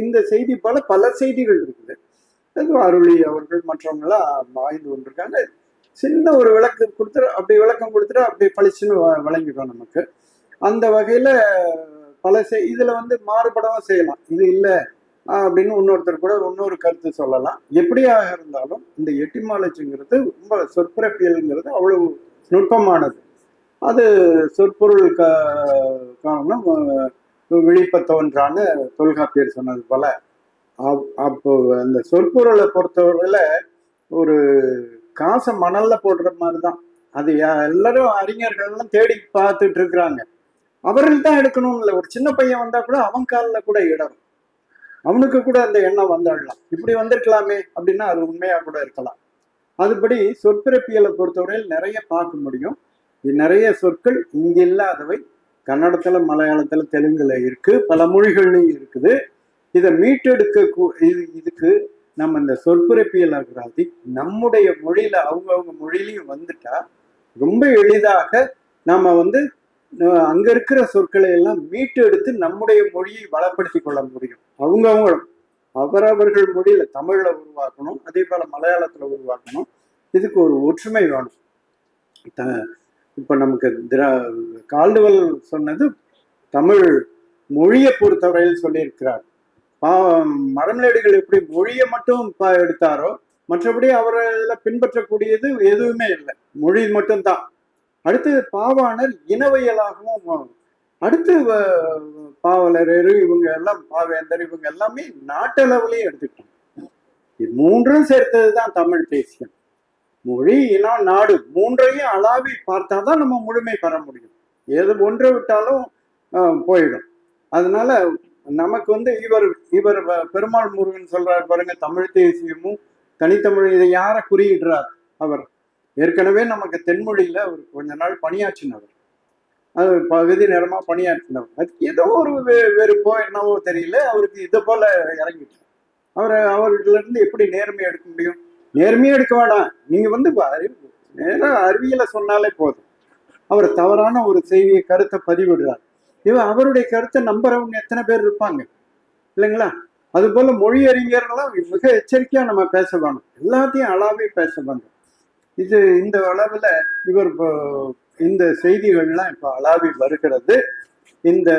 இந்த செய்தி போல பல செய்திகள் இருக்குது. அது அருளி அவர்கள் மற்றவங்களாம் ஆய்ந்து கொண்டிருக்காங்க. சின்ன ஒரு விளக்கம் கொடுத்துட்டு அப்படி பளிச்சுன்னு வழங்கிடும் நமக்கு. அந்த வகையில பல இதுல மாறுபடவும் செய்யலாம். இது இல்லை அப்படின்னு இன்னொருத்தர் கூட இன்னொரு கருத்து சொல்லலாம். எப்படியாக இருந்தாலும் இந்த எட்டிமாலஜிங்கிறது ரொம்ப சொற்பிறப்பியல்ங்கிறது அவ்வளவு நுட்பமானது. அது சொற்பொருள் காரணம் விழிப்ப தோன்றான்னு தொல்காப்பியர் சொன்னது போல. அப்போ அந்த சொற்பொருளை பொறுத்தவரையில ஒரு காசை மணல்ல போடுற மாதிரிதான். அது எல்லாரும் அறிஞர்கள்லாம் தேடி பார்த்துட்டு இருக்கிறாங்க. அவர்கள் தான் எடுக்கணும் இல்லை. ஒரு சின்ன பையன் வந்தா கூட அவன் காலில் கூட இடரும், அவனுக்கு கூட அந்த எண்ணம் வந்துடலாம், இப்படி வந்திருக்கலாமே அப்படின்னா அது உண்மையா கூட இருக்கலாம். அதுபடி சொற்பிறப்பியலை பொறுத்தவரையில் நிறைய பார்க்க முடியும். நிறைய சொற்கள் இங்க இல்லாதவை கன்னடத்துல, மலையாளத்துல, தெலுங்குல இருக்கு, பல மொழிகள்லையும் இருக்குது. இதை மீட்டெடுக்க இதுக்கு நம்ம இந்த சொற்பிறப்பியல் அகராதி நம்முடைய மொழியில அவங்க மொழியிலையும் வந்துட்டா ரொம்ப எளிதாக நாம அங்க இருக்கிற சொற்களை எல்லாம் மீட்டு எடுத்து நம்முடைய மொழியை வளப்படுத்தி கொள்ள முடியும். அவங்களும் அவரவர்கள் மொழியில தமிழ்ல உருவாக்கணும், அதே போல மலையாளத்துல உருவாக்கணும். இதுக்கு ஒரு ஒற்றுமை வேணும். இப்ப நமக்கு கால்டுவெல் சொன்னது தமிழ் மொழியை பொறுத்தவரையில் சொல்லியிருக்கிறார். மரமலேடிகள் எப்படி மொழியை மட்டும் எடுத்தாரோ, மற்றபடி அவரை பின்பற்றக்கூடியது எதுவுமே இல்லை, மொழி மட்டும்தான். அடுத்து பாவாணர் இனவியலாகவும், அடுத்து பாவலரேறு இவங்க எல்லாம், பாவேந்தர் இவங்க எல்லாமே நாட்டளவுலயும் எடுத்துக்கிட்டாங்க. இது மூன்றும் சேர்த்ததுதான் தமிழ் தேசியம். மொழி, இனம், நாடு மூன்றையும் அளாவி பார்த்தாதான் நம்ம முழுமை பெற முடியும். எது ஒன்றை விட்டாலும் போயிடும். அதனால நமக்கு இவர் பெருமாள் முருகன் சொல்றாரு பாருங்க, தமிழ் தேசியமும் தனித்தமிழ். இதை யாரை குறியிடுறார்? அவர் ஏற்கனவே நமக்கு தென்மொழியில அவர் கொஞ்ச நாள் பணியாற்றினவர், அது பகுதி நேரமா பணியாற்றினவர். அதுக்கு ஏதோ ஒரு வெறுப்போ என்னவோ தெரியல, அவருக்கு இதை போல இறங்கிட்டார். அவர்கிட்ட இருந்து எப்படி நேர்மையை எடுக்க முடியும்? நேர்மையை எடுக்க வேண்டாம், நீங்க நேரம் அறிவியலை சொன்னாலே போதும். அவர் தவறான ஒரு செய்தியை கருத்தை பதிவிடுறார். அவருடைய கருத்தை நம்புறவங்க எத்தனை பேர் இருப்பாங்க இல்லைங்களா? அது போல மொழி அறிஞர்கள்லாம் மிக எச்சரிக்கையா நம்ம பேச வேணும், எல்லாத்தையும் அளவே பேச வேண்டும். இந்த அளவுல இவர் இந்த செய்திகள்லாம் இப்ப அளவி வருகிறது. இந்த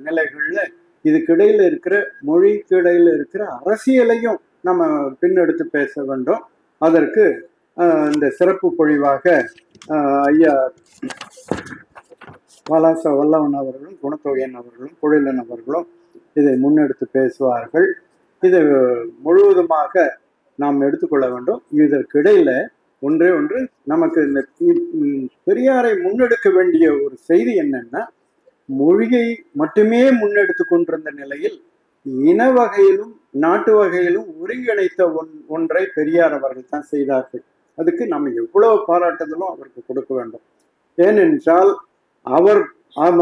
நிலைகள்ல இதுக்கிடையில இருக்கிற மொழிக்கு இடையில இருக்கிற அரசியலையும் நம்ம பின்னெடுத்து பேச வேண்டும். அதற்கு இந்த சிறப்பு பொழிவாக ஐயா வாலாச வல்லவன் அவர்களும் குணத்தொகையன் அவர்களும் பொழிலன் அவர்களும் இதை முன்னெடுத்து பேசுவார்கள். இதை முழுவதுமாக நாம் எடுத்துக்கொள்ள வேண்டும். இதற்கிடையில ஒன்றே ஒன்று நமக்கு இந்த பெரியாரை முன்னெடுக்க வேண்டிய ஒரு செய்தி என்னன்னா, மொழியை மட்டுமே முன்னெடுத்து கொண்டிருந்த நிலையில் இன வகையிலும் நாட்டு வகையிலும் ஒருங்கிணைத்த ஒன்றை பெரியார் அவர்கள் தான் செய்தார்கள். அதுக்கு நம்ம எவ்வளவு பாராட்டுதலும் அவருக்கு கொடுக்க வேண்டும். ஏனென்றால் அவர்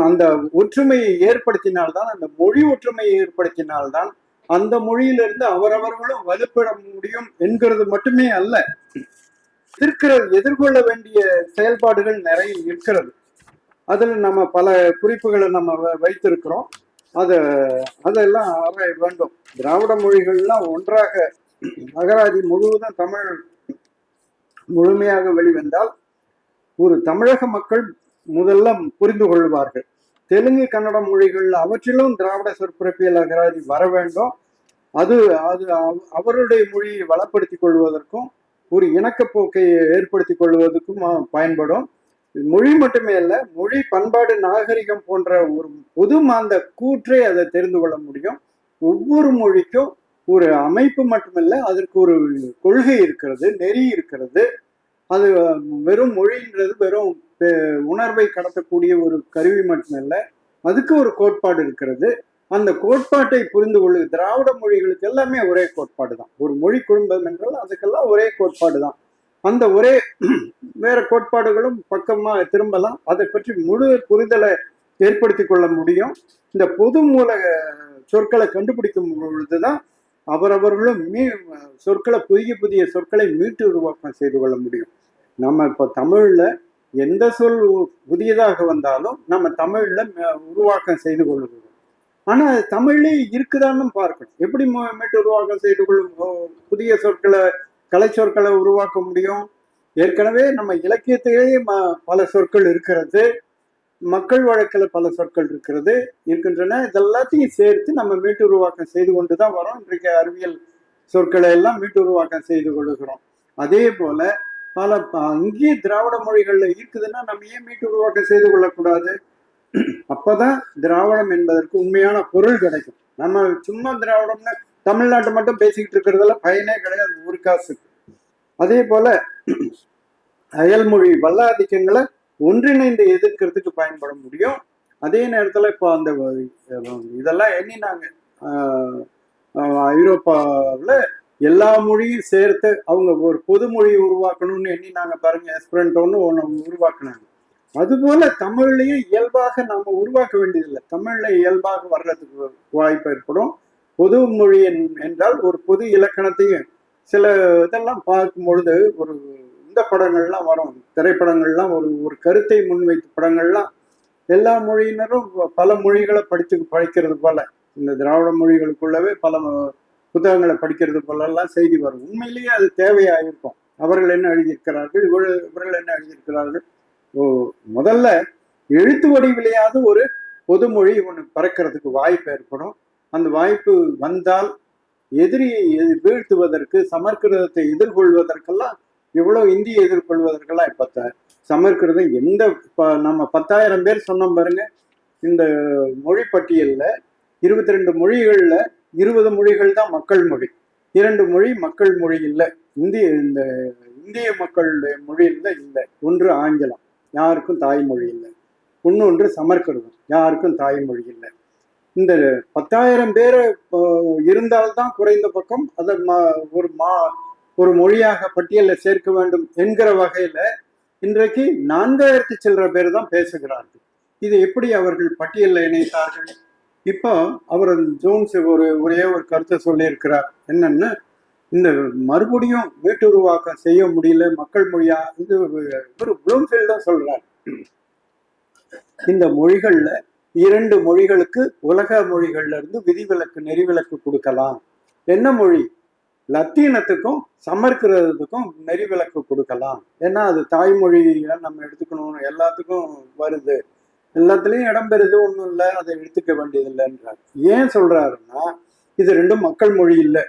அந்த ஒற்றுமையை ஏற்படுத்தினால்தான், அந்த மொழி ஒற்றுமையை ஏற்படுத்தினால்தான் அந்த மொழியிலிருந்து அவரவர்களும் வலுப்பெற முடியும் என்கிறது மட்டுமே அல்ல, எதிர்கொள்ள வேண்டிய செயல்பாடுகள் நிறைய இருக்கிறது. அதில் நம்ம பல குறிப்புகளை நம்ம வைத்திருக்கிறோம். அதெல்லாம் ஆராய வேண்டும். திராவிட மொழிகள்லாம் ஒன்றாக அகராதி முழுவதும் தமிழ் முழுமையாக வெளிவந்தால் ஒரு தமிழக மக்கள் முதல்ல புரிந்து கொள்வார்கள். தெலுங்கு கன்னட மொழிகள் அவற்றிலும் திராவிட சொற்பிறப்பியல் அகராதி வர வேண்டும். அது அது அவருடைய மொழியை வளப்படுத்திக் கொள்வதற்கும் ஒரு இணக்கப்போக்கை ஏற்படுத்திக் கொள்வதற்கும் பயன்படும். மொழி மட்டுமே அல்ல, மொழி பண்பாடு நாகரிகம் போன்ற ஒரு பொது மாந்த கூற்றை அதை தெரிந்து கொள்ள முடியும். ஒவ்வொரு மொழிக்கும் ஒரு அமைப்பு மட்டுமல்ல, அதற்கு ஒரு கொள்கை இருக்கிறது, நெறி இருக்கிறது. அது வெறும் மொழின்றது வெறும் உணர்வை கடத்தக்கூடிய ஒரு கருவி மட்டுமல்ல, அதுக்கு ஒரு கோட்பாடு இருக்கிறது. அந்த கோட்பாட்டை புரிந்து கொள்ள திராவிட மொழிகளுக்கு எல்லாமே ஒரே கோட்பாடு தான். ஒரு மொழி குடும்பம் என்றால் அதுக்கெல்லாம் ஒரே கோட்பாடு தான். அந்த ஒரே வேற கோட்பாடுகளும் பக்கமா திரும்பலாம். அதை பற்றி முழு புரிதலை ஏற்படுத்தி கொள்ள முடியும். இந்த பொது மூல சொற்களை கண்டுபிடிக்கும் பொழுதுதான் அவரவர்களும் சொற்களை புதிய புதிய சொற்களை மீட்டு உருவாக்கம் செய்து கொள்ள முடியும். நம்ம இப்போ தமிழ்ல எந்த சொல் புதியதாக வந்தாலும் நம்ம தமிழ்ல உருவாக்கம் செய்து கொள்ளுகிறோம். ஆனா தமிழ்லே இருக்குதான்னு பார்க்கணும். எப்படி மீட்டு உருவாக்கம் செய்து கொள்ளும் புதிய சொற்களை, கலை சொற்களை உருவாக்க முடியும்? ஏற்கனவே நம்ம இலக்கியத்திலேயே பல சொற்கள் இருக்கிறது, மக்கள் வழக்கில் பல சொற்கள் இருக்கின்றன. இதெல்லாத்தையும் சேர்த்து நம்ம மீட்டு உருவாக்கம் செய்து கொண்டுதான் வரோம். இன்றைக்கு அறிவியல் சொற்களை எல்லாம் மீட்டு உருவாக்கம் செய்து கொள்ளுகிறோம். அதே போல பல அங்கேயே திராவிட மொழிகள்ல இருக்குதுன்னா நம்ம ஏன் மீட்டு உருவாக்கம் செய்து கொள்ளக்கூடாது? அப்பதான் திராவிடம் என்பதற்கு உண்மையான பொருள் கிடைக்கும். நம்ம சும்மா திராவிடம்னு தமிழ்நாட்டை மட்டும் பேசிக்கிட்டு இருக்கிறதுல பயனே கிடையாது ஒரு காசுக்கு. அதே போல அயல்மொழி வல்லாதிக்கங்களை ஒன்றிணைந்து எதிர்க்கிறதுக்கு பயன்பட முடியும். அதே நேரத்துல இப்போ அந்த இதெல்லாம் எண்ணினாங்க ஐரோப்பாவில் எல்லா மொழியும் சேர்த்து அவங்க ஒரு பொது மொழியை உருவாக்கணும்னு எண்ணினாங்க பாருங்க. எஸ்பிரண்டோன்னு ஒன்று உருவாக்குனாங்க. அதுபோல தமிழ்லையும் இயல்பாக நாம உருவாக்க வேண்டியதில்லை. தமிழ்ல இயல்பாக வர்றதுக்கு வாய்ப்பு ஏற்படும். பொது மொழி என்றால் ஒரு பொது இலக்கணத்தையும் சில இதெல்லாம் பார்க்கும் பொழுது ஒரு இந்த படங்கள்லாம் வரும், திரைப்படங்கள்லாம் ஒரு கருத்தை முன்வைத்த படங்கள்லாம் எல்லா மொழியினரும் பல மொழிகளை படிக்கிறது போல, இந்த திராவிட மொழிகளுக்குள்ளவே பல புத்தகங்களை படிக்கிறது போலெல்லாம் செய்தி வரும். உண்மையிலேயே அது தேவையாயிருக்கும். அவர்கள் என்ன எழுதியிருக்கிறார்கள், இவர்கள் என்ன எழுதியிருக்கிறார்கள். முதல்ல எழுத்து வடிவிலேயாவது ஒரு பொது மொழி ஒன்று பறக்கிறதுக்கு வாய்ப்பு ஏற்படும். அந்த வாய்ப்பு வந்தால் எதிரியை வீழ்த்துவதற்கு, சமஸ்கிருதத்தை எதிர்கொள்வதற்கெல்லாம் எவ்வளவு இந்தியை எதிர்கொள்வதற்கெல்லாம் இப்ப சமஸ்கிருதம் எந்த நம்ம 10,000 பேர் சொன்னோம் பாருங்க. இந்த மொழி பட்டியல்ல 22 மொழிகள்ல 20 மொழிகள் தான் மக்கள் மொழி, 2 மொழி மக்கள் மொழி இல்லை. இந்த இந்திய மக்களுடைய மொழியில இல்லை. ஒன்று ஆங்கிலம், யாருக்கும் தாய்மொழி இல்லை. இன்னொன்று சமஸ்கிருதம், யாருக்கும் தாய்மொழி இல்லை. இந்த 10,000 பேர் இருந்தால்தான் குறைந்த பக்கம் அதை ஒரு மொழியாக பட்டியலில் சேர்க்க வேண்டும் என்கிற வகையில இன்றைக்கு 4,000 சில்லற பேர் தான் பேசுகிறார்கள். இது எப்படி அவர்கள் பட்டியலில் இணைத்தார்கள்? இப்போ அவர் ஜோன்ஸ் ஒரே ஒரு கருத்தை சொல்லியிருக்கிறார். என்னன்னு, இந்த மறுபடியும் வீட்டுருவாக்கம் செய்ய முடியல மக்கள் மொழியா, இது ஒரு ப்ளூம்ஃபீல்ட் தான் சொல்றார். இந்த மொழிகள்ல 2 மொழிகளுக்கு உலக மொழிகள்ல இருந்து விதிவிலக்கு நெறிவிலக்கு கொடுக்கலாம். என்ன மொழி? லத்தீனத்துக்கும் சமஸ்கிருதத்துக்கும் நெறிவிலக்கு கொடுக்கலாம். ஏன்னா அது தாய்மொழியை நம்ம எடுத்துக்கணும், எல்லாத்துக்கும் வருது, எல்லாத்துலயும் இடம்பெறுது, ஒன்றும் இல்லை, அதை எடுத்துக்க வேண்டியதில்லைன்றார். ஏன் சொல்றாருன்னா, இது 2 மக்கள் மொழி இல்லை,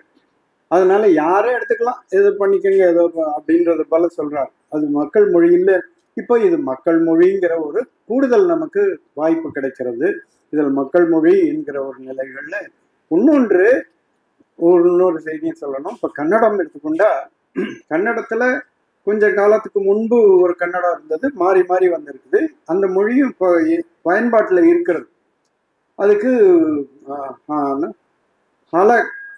அதனால யாரும் எடுத்துக்கலாம், எது பண்ணிக்கங்க ஏதோ அப்படின்றது போல சொல்றாரு. அது மக்கள் மொழி இல்லை. இப்போ இது மக்கள் மொழிங்கிற ஒரு கூடுதல் நமக்கு வாய்ப்பு கிடைக்கிறது. இதில் மக்கள் மொழி என்கிற ஒரு நிலைகள்ல இன்னொரு செய்தியும் சொல்லணும். இப்போ கன்னடம் எடுத்துக்கொண்டா, கன்னடத்துல கொஞ்ச காலத்துக்கு முன்பு ஒரு கன்னடம் இருந்தது, மாறி மாறி வந்திருக்குது. அந்த மொழியும் இப்போ பயன்பாட்டில் இருக்கிறது. அதுக்கு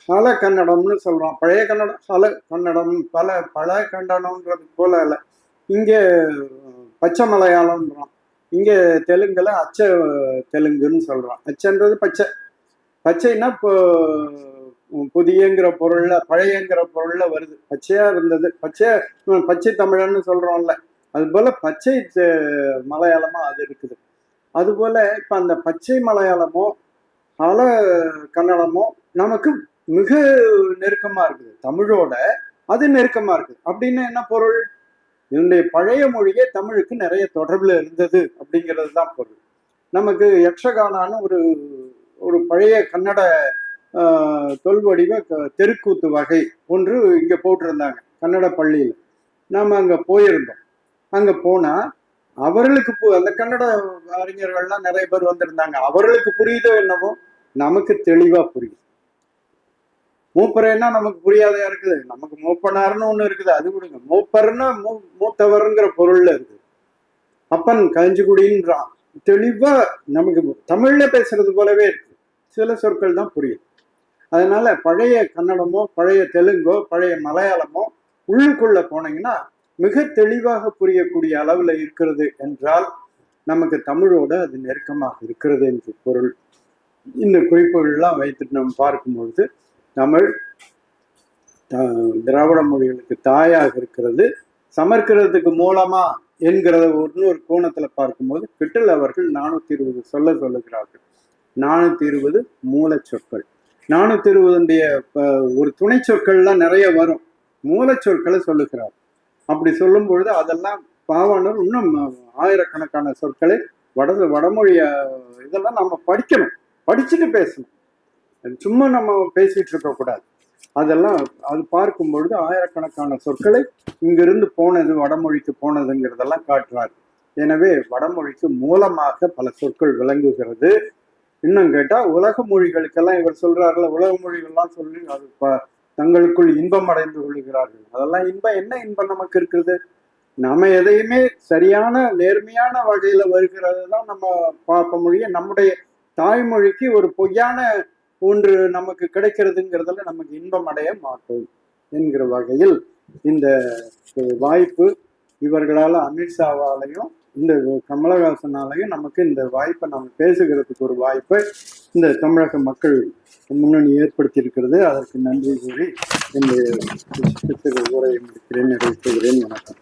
ஹல கன்னடம்னு சொல்றோம். பழைய கன்னடம் ஹல கன்னடம், பல கன்னடம்ன்றது போல இல்லை. இங்கே பச்சை மலையாளம்ன்றோம், இங்கே தெலுங்குல அச்ச தெலுங்குன்னு சொல்றோம். அச்சன்றது பச்சை, பச்சைன்னா இப்போ புதியங்கிற பொருள்ல, பழையங்கிற பொருள்ல வருது. பச்சையா இருந்தது, பச்சை தமிழன்னு சொல்றோம்ல, அது போல பச்சை மலையாளமா அது இருக்குது. அதுபோல இப்ப அந்த பச்சை மலையாளமோ ஹல கன்னடமோ நமக்கு மிக நெருக்கமா இருக்குது, தமிழோட அது நெருக்கமா இருக்குது. அப்படின்னா என்ன பொருள்? இதனுடைய பழைய மொழியே தமிழுக்கு நிறைய தொடர்புல இருந்தது அப்படிங்கிறது தான் பொருள். நமக்கு யக்ஷகானான்னு ஒரு ஒரு பழைய கன்னட தொல்வடிவ தெருக்கூத்து வகை ஒன்று இங்க போட்டிருந்தாங்க கன்னட பள்ளியில். நாம அங்க போயிருந்தோம். அங்க போனா அவர்களுக்கு அந்த கன்னட அறிஞர்கள்லாம் நிறைய பேர் வந்திருந்தாங்க. அவர்களுக்கு புரியுதோ என்னவோ, நமக்கு தெளிவா புரியுது. மூப்பரைன்னா நமக்கு புரியாத இருக்குது, நமக்கு மூப்பனார்னு ஒண்ணு இருக்குது, அது விடுங்க. மூப்பர்னா மூத்தவர்ங்கிற பொருள்ல இருக்குது. அப்பன் கஞ்சிக்குடின்றான். தெளிவா நமக்கு தமிழ்ல பேசுறது போலவே இருக்கு, சில சொற்கள் தான் புரியுது. அதனால பழைய கன்னடமோ பழைய தெலுங்கோ பழைய மலையாளமோ உள்ளுக்குள்ள போனீங்கன்னா மிக தெளிவாக புரியக்கூடிய அளவுல இருக்கிறது என்றால் நமக்கு தமிழோட அது நெருக்கமாக இருக்கிறது என்று பொருள். இந்த குறிப்புகள்லாம் வைத்துட்டு நம்ம பார்க்கும்பொழுது தமிழ் திராவிட மொழிகளுக்கு தாயாக இருக்கிறது, சமர்க்கிறதுக்கு மூலமா என்கிறத ஒரு கோணத்துல பார்க்கும்போது கிட்டல் அவர்கள் 420 சொல்லுகிறார்கள். 420 மூல சொற்கள். 420 ஒரு துணை சொற்கள்லாம் நிறைய வரும், மூல சொற்களை சொல்லுகிறார். அப்படி சொல்லும் பொழுது அதெல்லாம் பாவாணர் இன்னும் ஆயிரக்கணக்கான சொற்களை வடமொழிய இதெல்லாம் நம்ம படிக்கணும், படிச்சுட்டு பேசணும், சும்மா நம்ம பேசிட்டு இருக்க கூடாது. அதெல்லாம் அது பார்க்கும் பொழுது ஆயிரக்கணக்கான சொற்களை இங்கிருந்து போனது வடமொழிக்கு போனதுங்கிறதெல்லாம் காட்டுவார். எனவே வடமொழிக்கு மூலமாக பல சொற்கள் விளங்குகிறது. இன்னும் கேட்டா உலக மொழிகளுக்கெல்லாம் இவர் சொல்றாருல, உலக மொழிகள்லாம் சொல்லி அது தங்களுக்குள் இன்பம் அடைந்து கொள்கிறார்கள். அதெல்லாம் இன்பம் என்ன இன்பம் நமக்கு இருக்குது? நம்ம எதையுமே சரியான நேர்மையான வகையில வருகிறது தான் நம்ம பார்க்க முடியும். நம்முடைய தாய்மொழிக்கு ஒரு பொய்யான ஒன்று நமக்கு கிடைக்கிறதுங்கிறதுல நமக்கு இன்பம் அடைய மாட்டோம் என்கிற வகையில் இந்த வாய்ப்பு இவர்களால், அமித்ஷாவாலையும் இந்த கமலஹாசனாலையும் நமக்கு இந்த வாய்ப்பை நம்ம பேசுகிறதுக்கு ஒரு வாய்ப்பை இந்த தமிழக மக்கள் முன்னணி ஏற்படுத்தி இருக்கிறது. அதற்கு நன்றி கூறி இந்த உரையை முடிக்கிறேன், நிறைவு செய்கிறேன். வணக்கம்.